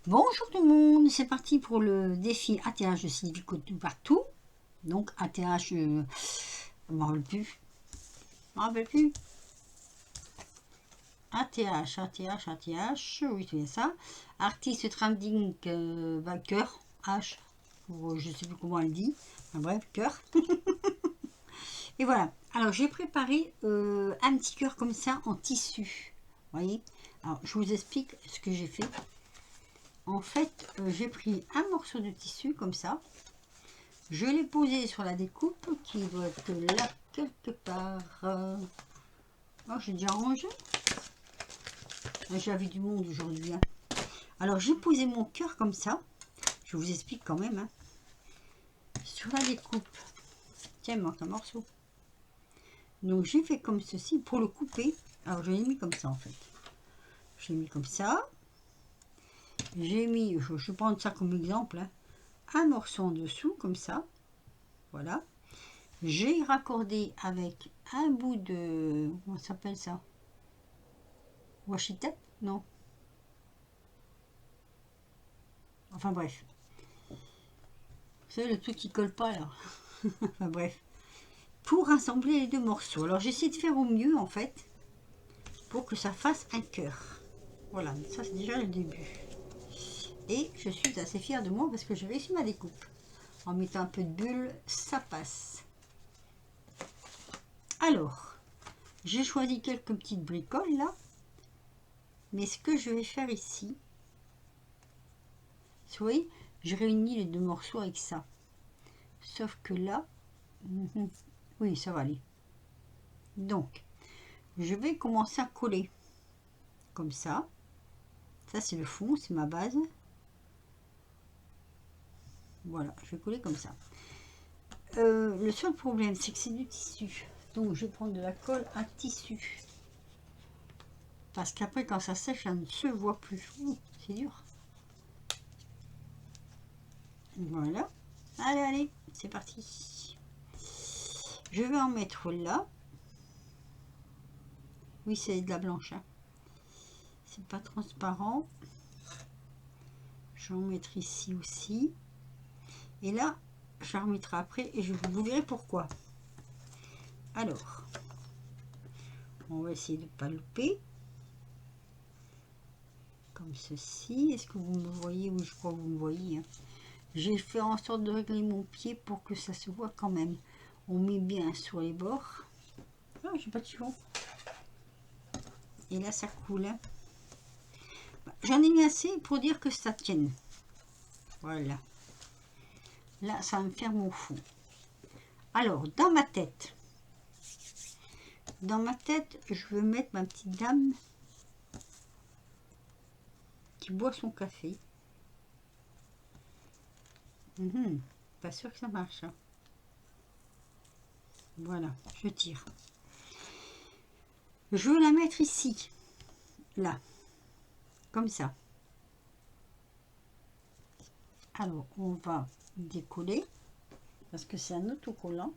Bonjour tout le monde, c'est parti pour le défi ATH de Sylvie Coutu partout. Donc ATH, je m'en rappelle plus. Je m'en rappelle plus. ATH, oui c'est ça. Artiste trending cœur, H, je sais plus comment elle dit. Enfin, bref, cœur. Et voilà. Alors j'ai préparé un petit cœur comme ça en tissu. Vous voyez. Alors je vous explique ce que j'ai fait. En fait, j'ai pris un morceau de tissu comme ça. Je l'ai posé sur la découpe qui doit être là quelque part. Oh, j'ai déjà rangé. J'avais du monde aujourd'hui. Hein. Alors j'ai posé mon cœur comme ça. Je vous explique quand même. Hein. Sur la découpe. Tiens, il manque un morceau. Donc j'ai fait comme ceci pour le couper. Alors je l'ai mis comme ça en fait. Je l'ai mis comme ça. J'ai mis, je vais prendre ça comme exemple, hein, un morceau en dessous comme ça. Voilà. J'ai raccordé avec un bout de... Comment ça s'appelle ça? Washi tape? Non. Enfin bref. Vous savez, le truc qui colle pas là. Enfin bref. Pour assembler les deux morceaux. Alors j'essaie de faire au mieux en fait. Pour que ça fasse un cœur. Voilà, ça c'est déjà le début. Et je suis assez fière de moi parce que j'ai réussi ma découpe. En mettant un peu de bulle, ça passe. Alors, j'ai choisi quelques petites bricoles là. Mais ce que je vais faire ici, vous voyez, je réunis les deux morceaux avec ça. Sauf que là, oui, ça va aller. Donc, je vais commencer à coller. Comme ça. Ça, c'est le fond, c'est ma base. Voilà, je vais coller comme ça. Le seul problème, c'est que c'est du tissu. Donc, je vais prendre de la colle à tissu. Parce qu'après, quand ça sèche, ça ne se voit plus. C'est dur. Voilà. Allez, allez, c'est parti. Je vais en mettre là. Oui, c'est de la blanche. Hein. C'est pas transparent. Je vais en mettre ici aussi. Et là, je la remettrai après et je vous verrai pourquoi. Alors, on va essayer de ne pas louper. Comme ceci. Est-ce que vous me voyez? Oui, je crois que vous me voyez. Hein. J'ai fait en sorte de régler mon pied pour que ça se voit quand même. On met bien sur les bords. Ah, j'ai pas de chiffon. Et là, ça coule. Hein. J'en ai mis assez pour dire que ça tienne. Voilà. Là, ça va me faire mon fond. Alors, dans ma tête, je veux mettre ma petite dame qui boit son café. Pas sûr que ça marche. Hein. Voilà, je tire. Je veux la mettre ici, là, comme ça. Alors, on va décoller, parce que c'est un autocollant.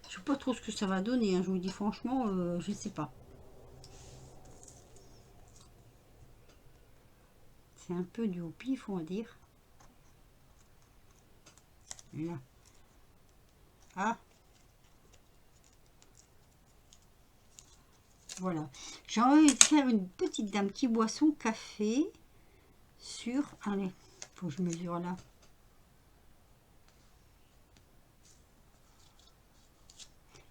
Je sais pas trop ce que ça va donner, hein, je vous dis franchement, je ne sais pas. C'est un peu du au pif, on va dire. Là. Ah. Voilà. J'ai envie de faire une petite dame qui boit son café sur... Allez, faut que je mesure là.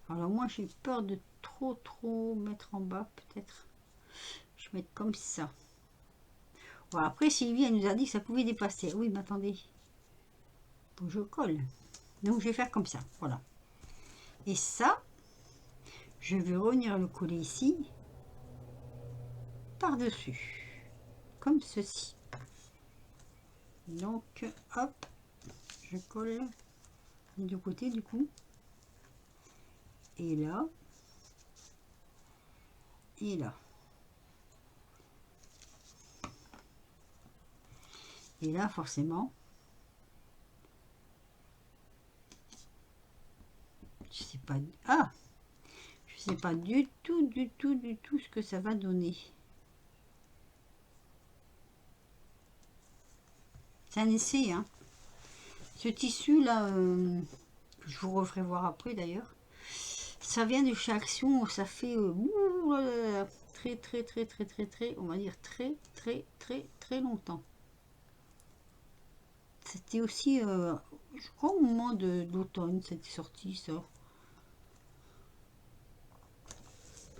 Alors moi j'ai peur de trop mettre en bas peut-être. Je vais mettre comme ça. Voilà, après Sylvie elle nous a dit que ça pouvait dépasser. Oui mais attendez. Faut que je colle. Donc je vais faire comme ça. Voilà. Et ça, je vais revenir le coller ici. Par-dessus. Comme ceci. Donc hop. Je colle du côté du coup. Et là. Et là. Et là, forcément, je sais pas. Ah, je sais pas du tout ce que ça va donner. C'est un essai, hein. Ce tissu là, que je vous referai voir après d'ailleurs, ça vient de chez Action, ça fait très très très très très très, on va dire très très très très longtemps. C'était aussi, je crois au moment de l'automne, c'était sorti ça.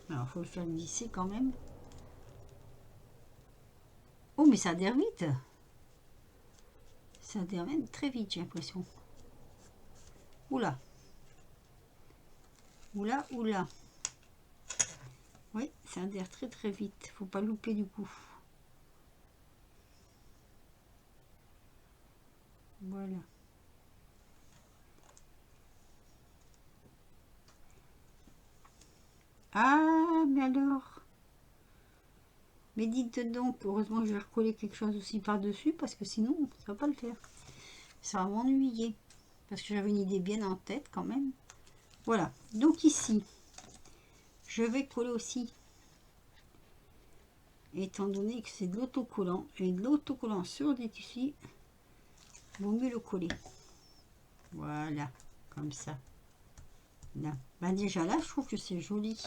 Alors, faut le faire glisser quand même. Oh, mais ça adhère vite. Ça adhère même très vite, j'ai l'impression. Oula. Oula, oula. Oui, ça adhère très très vite. Faut pas louper du coup. Voilà. Ah, mais alors. Mais dites donc, heureusement que je vais recoller quelque chose aussi par-dessus, parce que sinon, ça va pas le faire. Ça va m'ennuyer. Parce que j'avais une idée bien en tête quand même. Voilà. Donc ici, je vais coller aussi. Étant donné que c'est de l'autocollant. Et de l'autocollant sur des tissus, vaut mieux le coller. Voilà. Comme ça. Là. Ben déjà là, je trouve que c'est joli.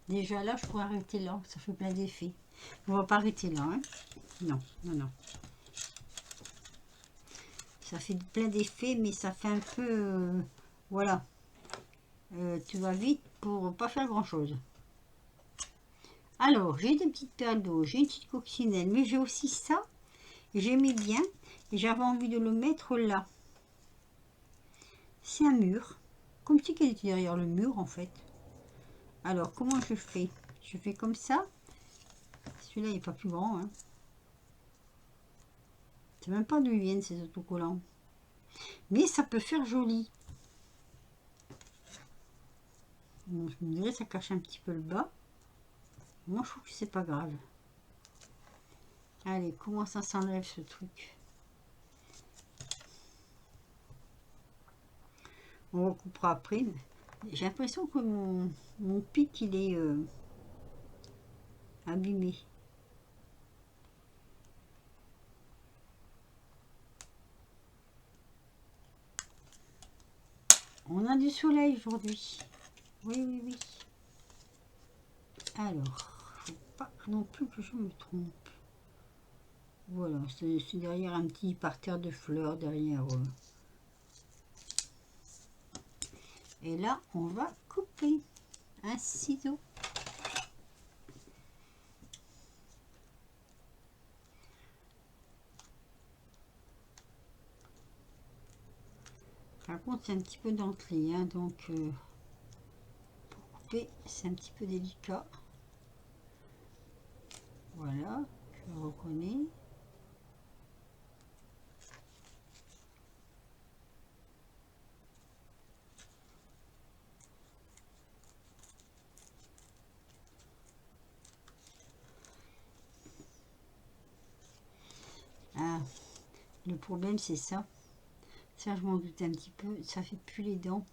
Déjà là, je pourrais arrêter là. Ça fait plein d'effets. On va pas arrêter là. Hein. Non, non, non. Ça fait plein d'effets, mais ça fait un peu... voilà. Tu vas vite pour pas faire grand chose. Alors, j'ai des petites perles d'eau, j'ai une petite coccinelle, mais j'ai aussi ça. J'aimais bien et j'avais envie de le mettre là. C'est un mur. Comme si qu'elle était derrière le mur en fait. Alors, comment je fais? Je fais comme ça. Celui-là, il n'est pas plus grand. Hein. Je ne sais même pas d'où ils viennent ces autocollants. Mais ça peut faire joli. Bon, je me dirais ça cache un petit peu le bas. Moi, je trouve que c'est pas grave. Allez, comment ça s'enlève ce truc? On recoupera après. J'ai l'impression que mon pic, il est abîmé. On a du soleil aujourd'hui. Oui, oui, oui. Alors, faut pas non plus que je me trompe. Voilà, c'est derrière un petit parterre de fleurs derrière. Et là, on va couper un ciseau. Par contre, c'est un petit peu dentelé, hein, donc pour couper, c'est un petit peu délicat. Voilà, je le reconnais. Ah, le problème, c'est ça. Ça, je m'en doute un petit peu. Ça fait plus les dents.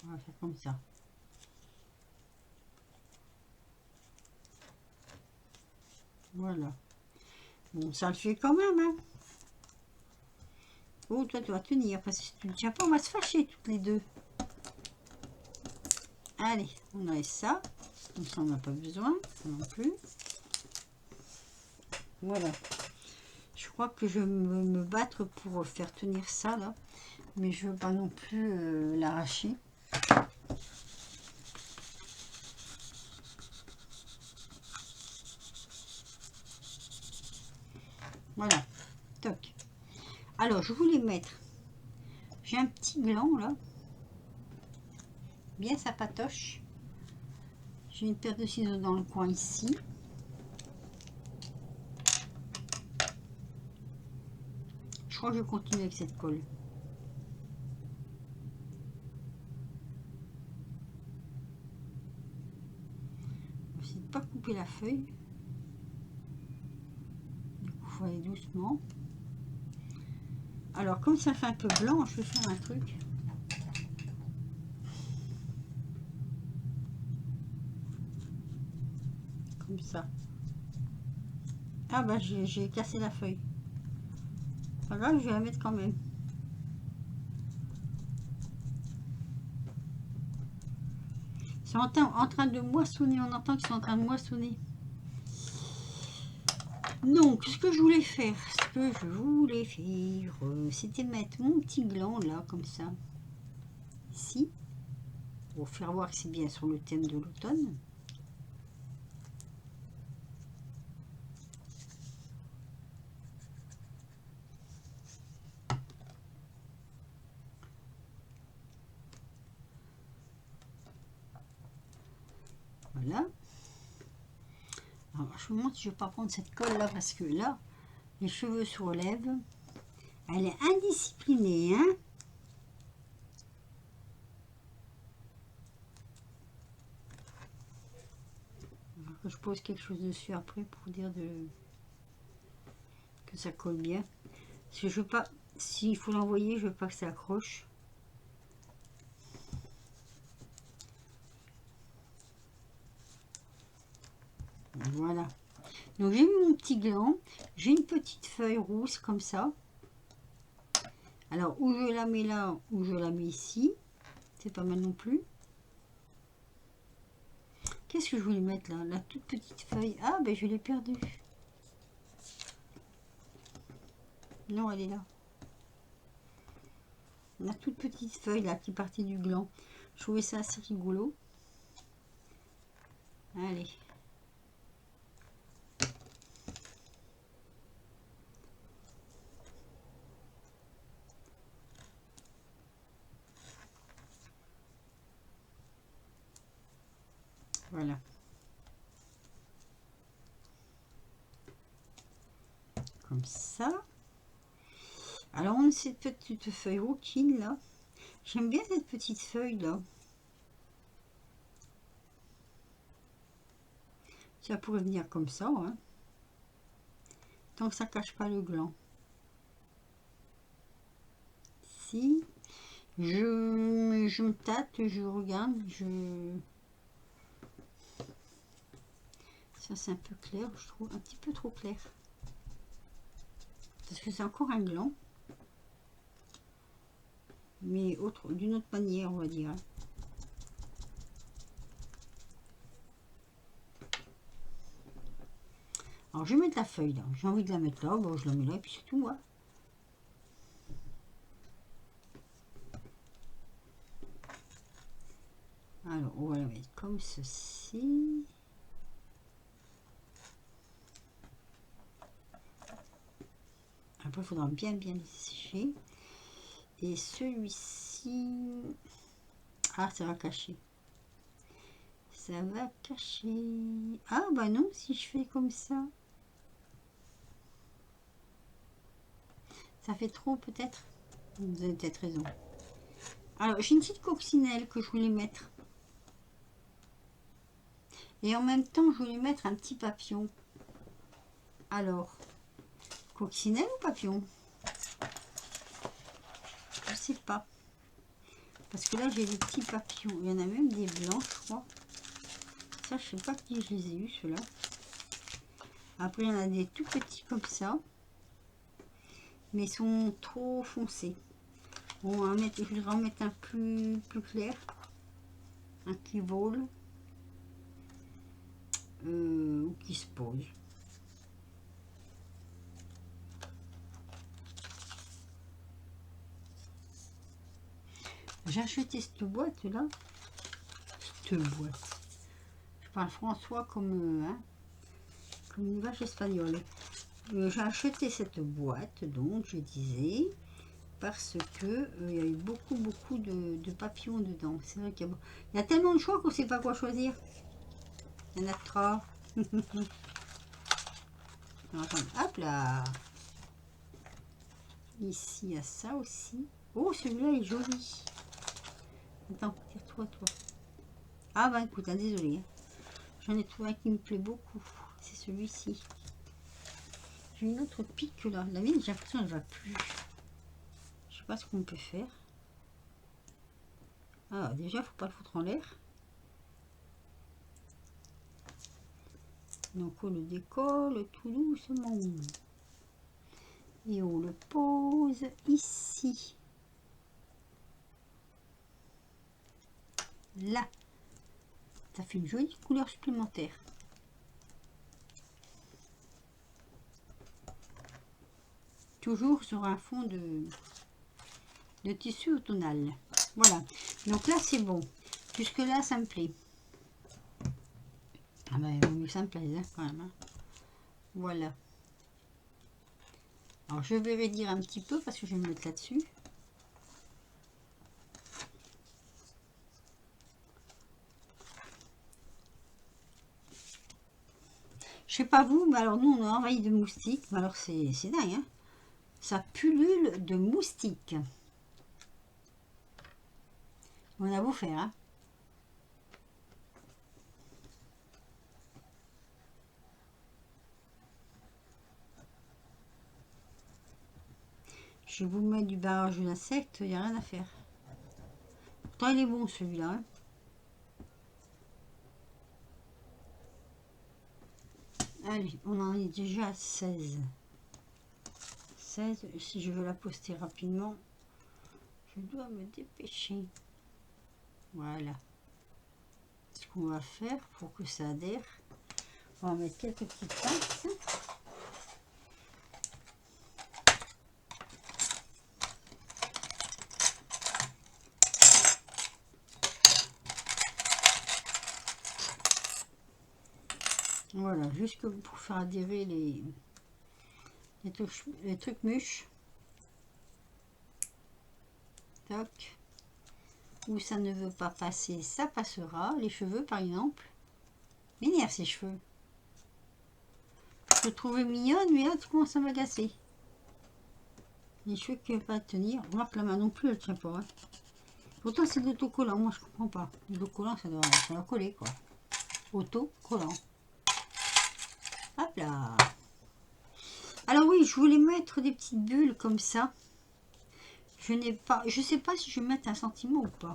On va faire comme ça. Voilà. Bon, ça le fait quand même, hein. Oh, toi, tu vas tenir, parce que si tu ne tiens pas, on va se fâcher toutes les deux. Allez, on enlève ça. Comme ça, on n'a pas besoin non plus. Voilà. Je crois que je vais me battre pour faire tenir ça, là. Mais je ne veux pas non plus l'arracher. Voilà. Toc. Alors, je voulais mettre... J'ai un petit gland, là. Bien sapatoche. J'ai une paire de ciseaux dans le coin ici. Je crois que je continue avec cette colle. On va essayer de ne pas couper la feuille. Du coup, il faut aller doucement. Alors, comme ça fait un peu blanc, je vais faire un truc. comme ça. Ah bah j'ai cassé la feuille. Pas grave, je vais la mettre quand même. Ils sont en train de moissonner, on entend qu'ils sont en train de moissonner. Donc, ce que je voulais faire, c'était mettre mon petit gland là, comme ça, ici, pour faire voir que c'est bien sur le thème de l'automne. Voilà. Alors, je me demande si je ne vais pas prendre cette colle là, parce que là, les cheveux se relèvent. Elle est indisciplinée, hein. Alors que je pose quelque chose dessus après pour dire que ça colle bien. Parce que je veux pas, s'il faut l'envoyer, je veux pas que ça accroche. Voilà. Donc j'ai mis mon petit gland, j'ai une petite feuille rousse comme ça. Alors où je la mets là, ou je la mets ici, c'est pas mal non plus. Qu'est-ce que je voulais mettre là? La toute petite feuille. Ah ben je l'ai perdue. Non, elle est là. La toute petite feuille là qui partait du gland. Je trouvais ça assez rigolo. Allez. Voilà. Comme ça. Alors on a cette petite feuille rouquine là. J'aime bien cette petite feuille là. Ça pourrait venir comme ça, hein. Tant que ça cache pas le gland. Si je me tâte, je regarde, ça c'est un peu clair, je trouve, un petit peu trop clair. Parce que c'est encore un gland. Mais d'une autre manière, on va dire. Alors je vais mettre la feuille là. J'ai envie de la mettre là, bon je la mets là et puis c'est tout. Hein. Alors on va la mettre comme ceci. Après il faudra bien les sécher. Et celui-ci... Ah ça va cacher. Ça va cacher. Ah bah non, si je fais comme ça. Ça fait trop peut-être. Vous avez peut-être raison. Alors j'ai une petite coccinelle que je voulais mettre. Et en même temps je voulais mettre un petit papillon. Alors, coccinelle ou papillon? Je sais pas. Parce que là j'ai des petits papillons. Il y en a même des blancs je crois. Ça je sais pas qui je les ai eu ceux-là. Après il y en a des tout petits comme ça. Mais ils sont trop foncés. Bon, je voudrais en mettre un plus clair. Un qui vole. Ou qui se pose. J'ai acheté cette boîte là. Cette boîte. Je parle François comme, comme une vache espagnole. J'ai acheté cette boîte, donc je disais, parce que il y a eu beaucoup de papillons dedans. C'est vrai qu'il y a tellement de choix qu'on ne sait pas quoi choisir. Il y en a trois. Hop là. Ici, il y a ça aussi. Oh, celui-là est joli. Attends, tire-toi, toi. Ah bah écoute, hein, désolé. J'en ai trouvé un qui me plaît beaucoup. C'est celui-ci. J'ai une autre pique là. La mienne, j'ai l'impression qu'elle ne va plus. Je sais pas ce qu'on peut faire. Ah, déjà, faut pas le foutre en l'air. Donc on le décolle tout doucement. Et on le pose ici. Là. Ça fait une jolie couleur supplémentaire. Toujours sur un fond de tissu automnal. Voilà. Donc là, c'est bon. Jusque là, ça me plaît. Ah ben, il vaut mieux que ça me plaise, hein, quand même. Hein. Voilà. Alors, je vais redire un petit peu parce que je vais me mettre là-dessus. Je sais pas vous, mais alors nous, on a envahi de moustiques. Mais alors, c'est dingue, hein. Ça pullule de moustiques. On a beau faire, hein. Je vous mets du barrage d'insectes, il n'y a rien à faire. Pourtant, il est bon celui-là. Hein. Allez, on en est déjà à 16. 16, si je veux la poster rapidement, je dois me dépêcher. Voilà. Ce qu'on va faire pour que ça adhère, on va mettre quelques petites pinces. Voilà, juste pour faire adhérer les trucs mûches. Tac. Où ça ne veut pas passer, ça passera. Les cheveux, par exemple. M'énerve ces cheveux. Je te trouvais mignonne, mais là, tu commences à m'agacer. Les cheveux qui ne veulent pas tenir. Remarque, la main non plus, elle ne tient pas. Hein. Pourtant, c'est de l'autocollant. Moi, je comprends pas. L'autocollant, ça doit coller, quoi. Autocollant. Hop là. Alors oui, je voulais mettre des petites bulles comme ça. Je sais pas si je vais mettre un sentiment ou pas.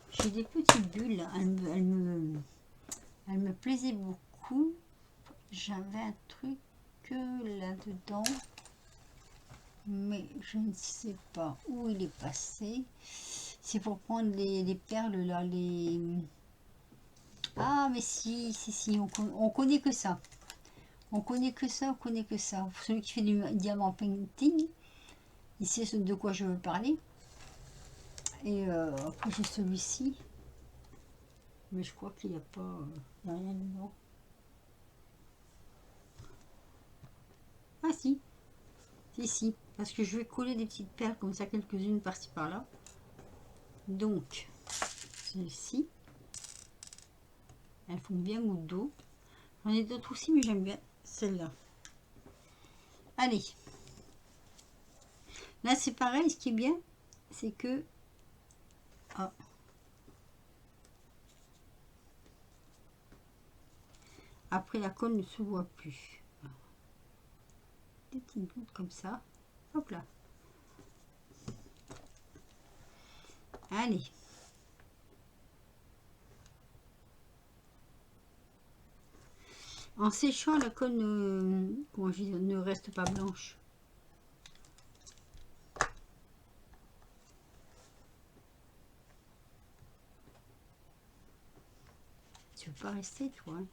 J'ai des petites bulles, là. Elles me plaisaient beaucoup. J'avais un truc là-dedans. Mais je ne sais pas où il est passé. C'est pour prendre les perles, là, les... Ah, mais si, on connaît que ça. On connaît que ça. Celui qui fait du diamant painting, il sait de quoi je veux parler. Et après j'ai celui-ci. Mais je crois qu'il n'y a pas... il n'y a rien dedans. Ah si. Si. Parce que je vais coller des petites perles comme ça, quelques-unes par-ci par-là. Donc, celle-ci. Elles font bien goutte d'eau. J'en ai d'autres aussi, mais j'aime bien celle-là. Allez. Là, c'est pareil. Ce qui est bien, c'est que... Ah. Après, la colle ne se voit plus. Des petites gouttes comme ça. Hop là. Allez. En séchant, la colle ne reste pas blanche. Tu veux pas rester, toi hein.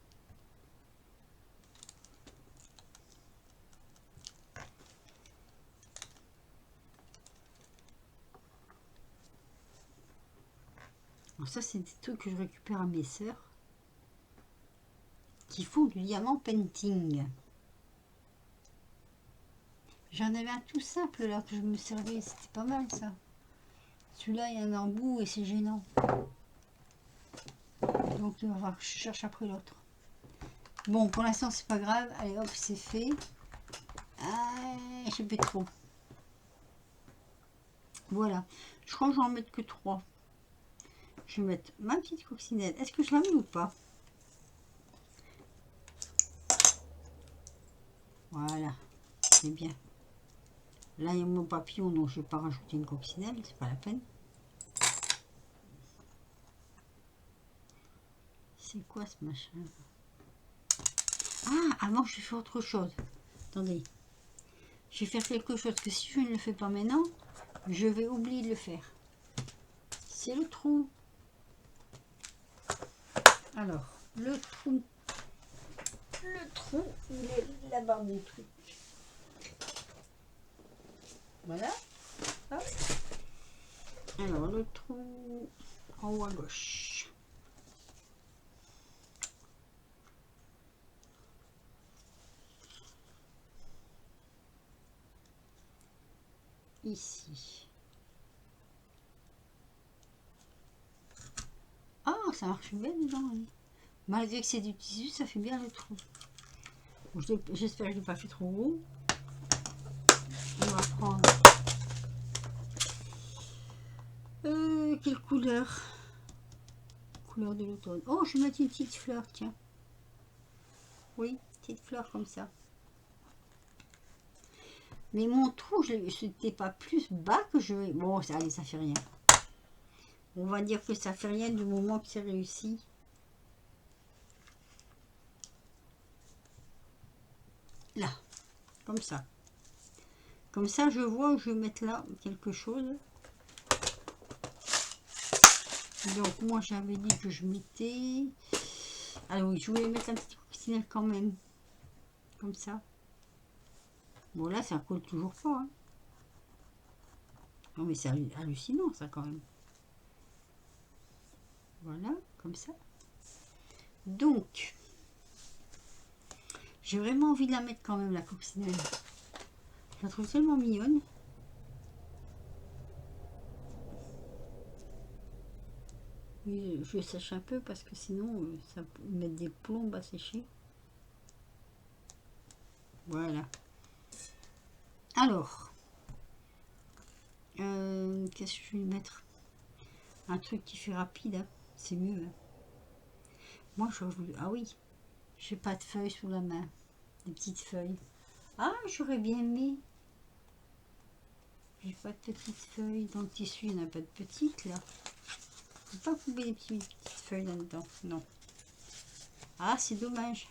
Alors ça, c'est des trucs que je récupère à mes sœurs qui font du diamant painting. J'en avais un tout simple là que je me servais, c'était pas mal ça. Celui-là, il y a un embout et c'est gênant. Donc on va voir, je cherche après l'autre. Bon, pour l'instant, c'est pas grave. Allez, hop, c'est fait. Ah, je fais trop. Voilà. Je crois que je vais en mettre que 3. Je vais mettre ma petite coccinelle. Est-ce que je la mets ou pas? Voilà. C'est bien. Là, il y a mon papillon, donc je ne vais pas rajouter une coccinelle. C'est pas la peine. C'est quoi ce machin? Ah, avant je fais autre chose. Attendez. Je vais faire quelque chose que si je ne le fais pas maintenant, je vais oublier de le faire. C'est le trou. Alors, le trou, il est là-bas mon truc. Voilà. Hop. Alors, le trou en haut à gauche. Ici. Ah, ça marche bien dedans. Oui. Malgré que c'est du tissu, ça fait bien le trou. Bon, j'espère que je n'ai pas fait trop gros. On va prendre... quelle couleur? Couleur de l'automne. Oh, je vais mettre une petite fleur, tiens. Oui, petite fleur comme ça. Mais mon trou, c'était pas plus bas que je vais... Bon, ça, allez, ça fait rien. On va dire que ça fait rien du moment que c'est réussi. Là, comme ça. Comme ça, je vois où je vais mettre là quelque chose. Donc, moi, j'avais dit que je mettais... Alors, oui, je voulais mettre un petit coccinelle quand même. Comme ça. Bon, là, ça colle toujours pas. Hein. Non, mais c'est hallucinant, ça, quand même. Voilà, comme ça. Donc, j'ai vraiment envie de la mettre quand même, la coccinelle. Je la trouve tellement mignonne. Oui, je sèche un peu parce que sinon, ça peut mettre des plombes à sécher. Voilà. Alors, qu'est-ce que je vais mettre? Un truc qui fait rapide, hein. C'est mieux. Hein. Moi, j'aurais voulu... Ah oui, j'ai pas de feuilles sous la main. Des petites feuilles. Ah, j'aurais bien aimé. J'ai pas de petites feuilles. Dans le tissu, il n'y en a pas de petites, là. Je ne peux pas couper des petites feuilles là-dedans. Non. Ah, c'est dommage.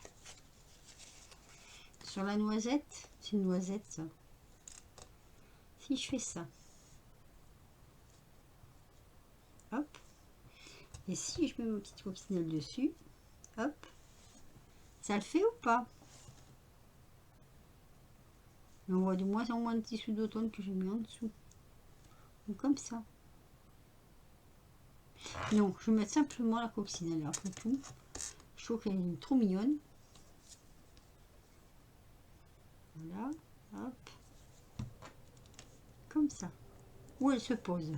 Sur la noisette, c'est une noisette, ça. Si je fais ça. Hop. Et si je mets mon petit coccinelle dessus, hop. Ça le fait ou pas? On voit de moins en moins de tissu d'automne que j'ai mis en dessous. Donc comme ça. Non, je vais mettre simplement la coccinelle après tout. Je trouve qu'elle est trop mignonne. Voilà, hop. Comme ça. Où elle se pose.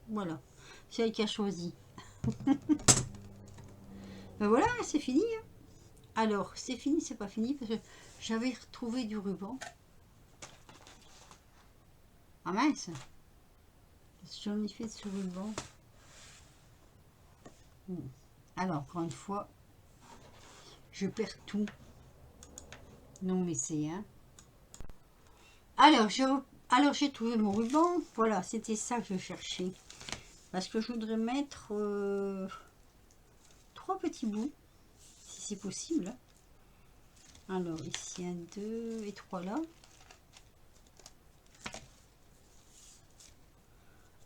Voilà. C'est elle qui a choisi. Ben voilà, c'est fini. Hein. Alors, c'est fini, c'est pas fini parce que j'avais retrouvé du ruban. Ah mince. Qu'est-ce que j'en ai fait de ce ruban? Alors, encore une fois, je perds tout. Non, mais c'est... Hein. Alors, j'ai trouvé mon ruban. Voilà, c'était ça que je cherchais. Parce que je voudrais mettre 3 petits bouts, si c'est possible. Alors, ici, 1, 2 et 3 là.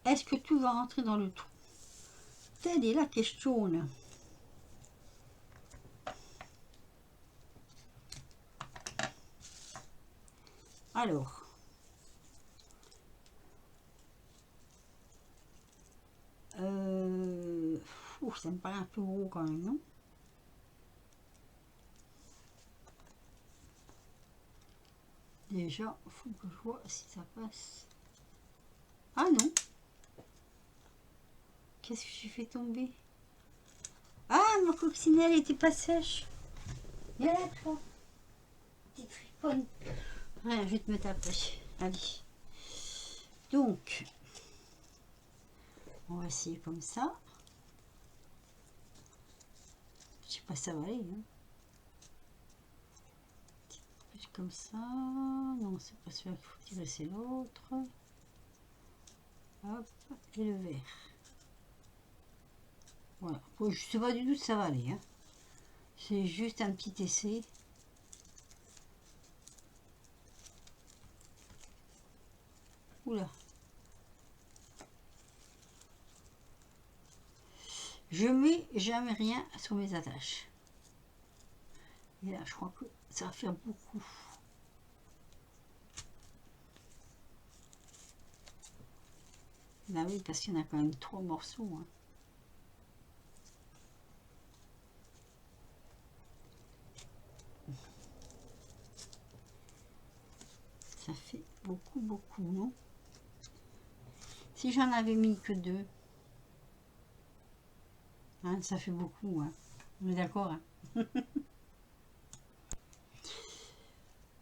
Est-ce que tout va rentrer dans le trou? Telle est la question. Alors, ça me paraît un peu gros quand même, non? Déjà, il faut que je vois si ça passe. Ah non! Qu'est-ce que j'ai fait tomber? Ah, ma coccinelle n'était pas sèche. Viens là, toi. Petite friponne. Ouais, je vais te mettre après. Allez. Donc, on va essayer comme ça. Je sais pas si ça va aller. Hein. Plus comme ça. Non, c'est pas celui-là qu'il faut tirer, c'est l'autre. Hop, et le vert. Voilà. Bon, je sais pas du tout si ça va aller. Hein. C'est juste un petit essai. Oula. Je mets jamais rien sur mes attaches. Et là, je crois que ça va faire beaucoup. Bah oui, parce qu'il y en a quand même 3 morceaux. Hein. Ça fait beaucoup, non? Si j'en avais mis que 2, hein, ça fait beaucoup. Hein. On est d'accord, hein.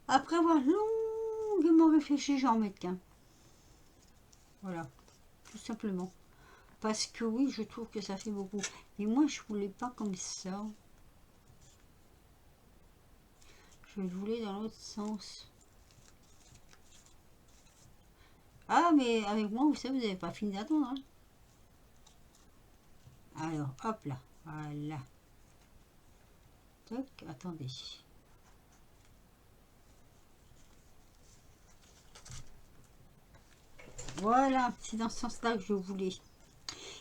Après avoir longuement réfléchi, j'en mets qu'un. Voilà, tout simplement. Parce que oui, je trouve que ça fait beaucoup. Mais moi, je voulais pas comme ça. Je voulais dans l'autre sens. Ah, mais avec moi, vous savez, vous n'avez pas fini d'attendre. Hein. Alors, hop là. Voilà. Toc, attendez. Voilà, c'est dans ce sens-là que je voulais.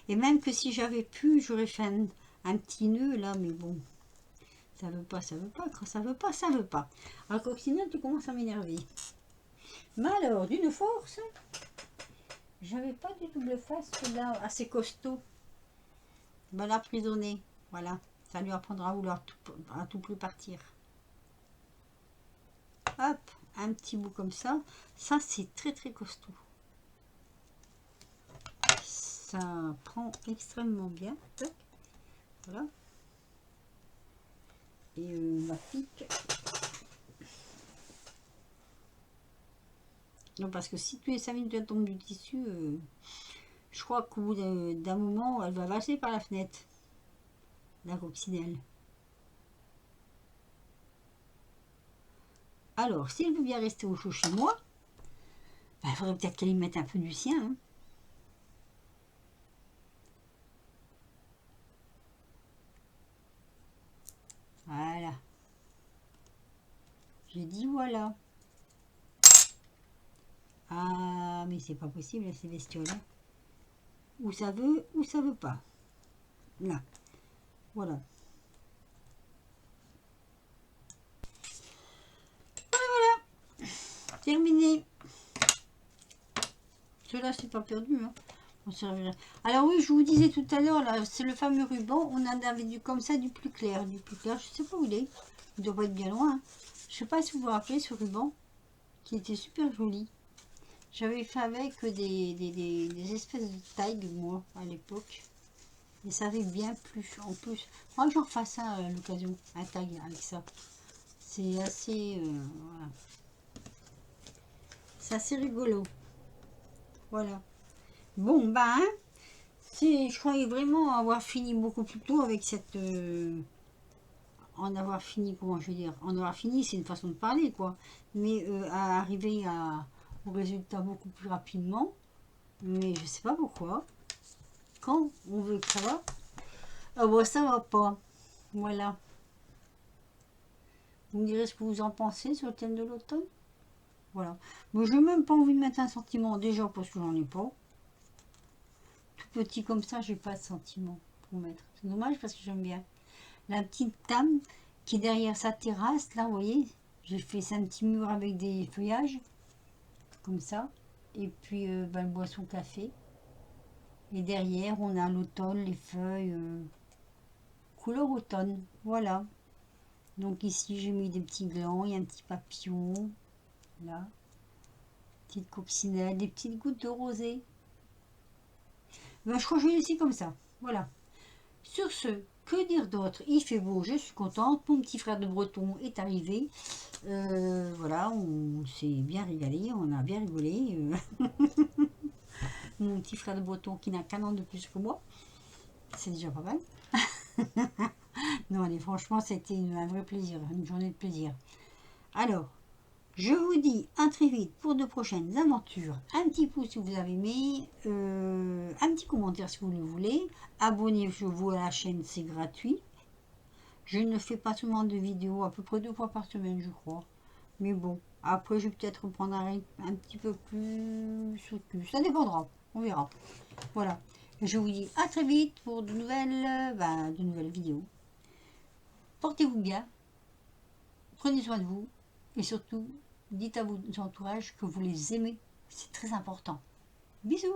Et même que si j'avais pu, j'aurais fait un petit nœud là, mais bon. Ça veut pas, ça veut pas. Quand ça veut pas, ça veut pas. Alors, coccinelle, tu commences à m'énerver. Mais alors, d'une force, j'avais pas du double face là, assez costaud. Ben l'emprisonner, voilà. Ça lui apprendra à vouloir à tout plus partir. Hop, un petit bout comme ça. Ça, c'est très costaud. Ça prend extrêmement bien. Tac. Voilà. Et ma pique. Non, parce que si tous les 5 minutes elle tombe du tissu, je crois qu'au bout d'un moment, elle va passer par la fenêtre. La coccinelle. Alors, si elle veut bien rester au chaud chez moi, il faudrait peut-être qu'elle y mette un peu du sien. Hein. Voilà. J'ai dit voilà. Ah, mais c'est pas possible, ces bestioles. Hein. Ou ça veut pas. Là. Voilà. Voilà. Terminé. Cela, c'est pas perdu. Hein. Alors oui, je vous disais tout à l'heure, là, c'est le fameux ruban. On en avait du comme ça, du plus clair. Du plus clair, je sais pas où il est. Il doit pas être bien loin. Hein. Je sais pas si vous vous rappelez ce ruban, qui était super joli. J'avais fait avec des espèces de taille, moi, à l'époque. Et ça avait bien plu. En plus, moi, que j'en fasse un à l'occasion, un tag avec ça. C'est assez... voilà. C'est assez rigolo. Voilà. Bon, ben, je croyais vraiment avoir fini beaucoup plus tôt avec cette... en avoir fini, comment je veux dire, en avoir fini, c'est une façon de parler, quoi. Mais à arriver au résultat beaucoup plus rapidement. Mais je sais pas pourquoi. Quand on veut que ça va, ah bon, ça va pas. Voilà. Vous me direz ce que vous en pensez sur le thème de l'automne. Voilà. Moi, je n'ai même pas envie de mettre un sentiment, déjà parce que j'en ai pas. Tout petit comme ça, j'ai pas de sentiment pour mettre. C'est dommage parce que j'aime bien. La petite table qui est derrière sa terrasse, là, vous voyez, j'ai fait un petit mur avec des feuillages, comme ça. Et puis, ben, le boisson café. Et derrière, on a l'automne, les feuilles, couleur automne. Voilà. Donc ici, j'ai mis des petits glands, il y a un petit papillon. Là. Petite coccinelle, des petites gouttes de rosée. Ben, je crois que je vais laisser comme ça. Voilà. Sur ce, que dire d'autre? Il fait beau, je suis contente. Mon petit frère de Breton est arrivé. Voilà, on s'est bien régalé, on a bien rigolé. Mon petit frère de Breton qui n'a qu'un an de plus que moi. C'est déjà pas mal. Non, allez, franchement, c'était un vrai plaisir, une journée de plaisir. Alors, je vous dis à très vite pour de prochaines aventures. Un petit pouce si vous avez aimé, un petit commentaire si vous le voulez. Abonnez-vous à la chaîne, c'est gratuit. Je ne fais pas seulement de vidéos, à peu près 2 fois par semaine, je crois. Mais bon, après, je vais peut-être prendre un rythme un petit peu plus soutenu. Ça dépendra, on verra. Voilà. Et je vous dis à très vite pour de nouvelles vidéos. Portez-vous bien, prenez soin de vous et surtout, dites à vos entourages que vous les aimez. C'est très important. Bisous!